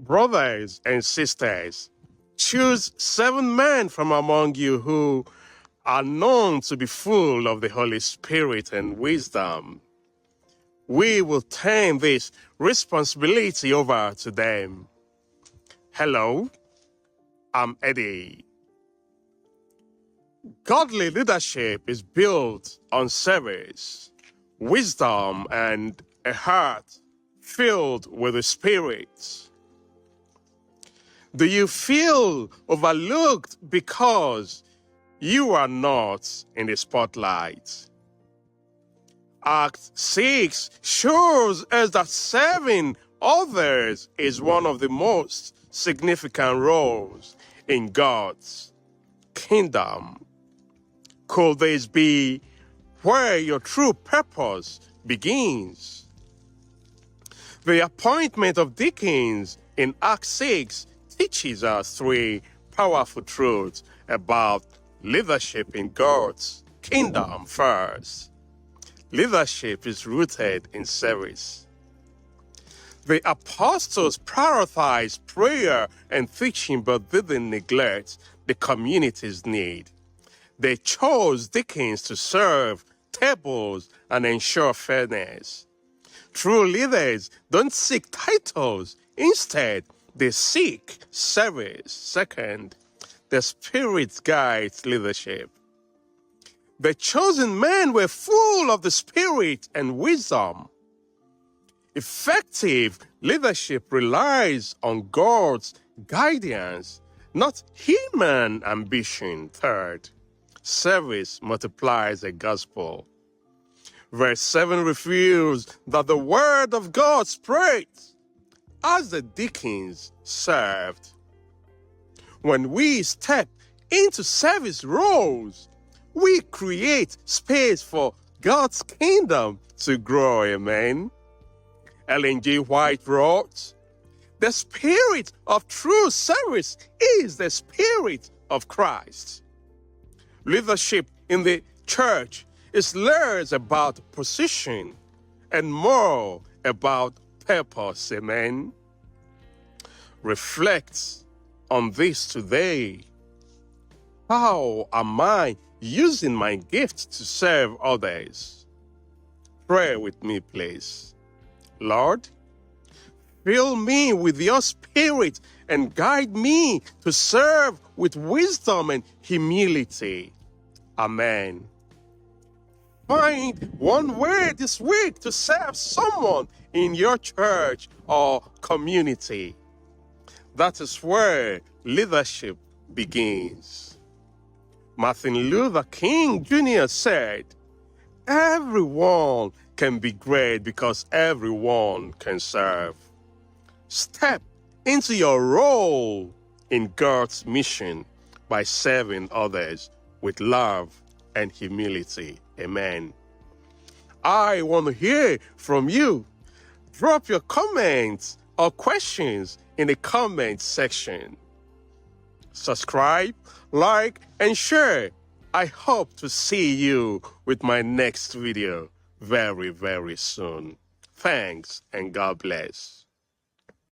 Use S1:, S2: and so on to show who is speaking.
S1: Brothers and sisters, choose 7 men from among you who are known to be full of the Holy Spirit and wisdom. We will turn this responsibility over to them. Hello, I'm Eddie. Godly leadership is built on service, wisdom, and a heart filled with the Spirit. Do you feel overlooked because you are not in the spotlight? Act 6 shows us that serving others is one of the most significant roles in God's kingdom. Could this be where your true purpose begins? The appointment of deacons in Act 6 teaches us 3 powerful truths about leadership in God's kingdom. First, leadership is rooted in service. The apostles prioritized prayer and teaching but didn't neglect the community's need. They chose deacons to serve tables and ensure fairness. True leaders don't seek titles. Instead, they seek service. Second, the Spirit guides leadership. The chosen men were full of the Spirit and wisdom. Effective leadership relies on God's guidance, not human ambition. Third, service multiplies the gospel. Verse 7 reveals that the word of God spreads as the deacons served. When we step into service roles, we create space for God's kingdom to grow. Amen. Ellen G. White wrote, "The spirit of true service is the spirit of Christ." Leadership in the church is less about position and more about purpose. Amen. Reflect on this today. How am I using my gift to serve others? Pray with me, please. Lord, fill me with your Spirit and guide me to serve with wisdom and humility. Amen. Find one way this week to serve someone in your church or community. That is where leadership begins. Martin Luther King Jr. said, "Everyone can be great because everyone can serve." Step into your role in God's mission by serving others with love and humility. Amen. I want to hear from you. Drop your comments or questions in the comment section. Subscribe, like, and share. I hope to see you with my next video very, very soon. Thanks and God bless.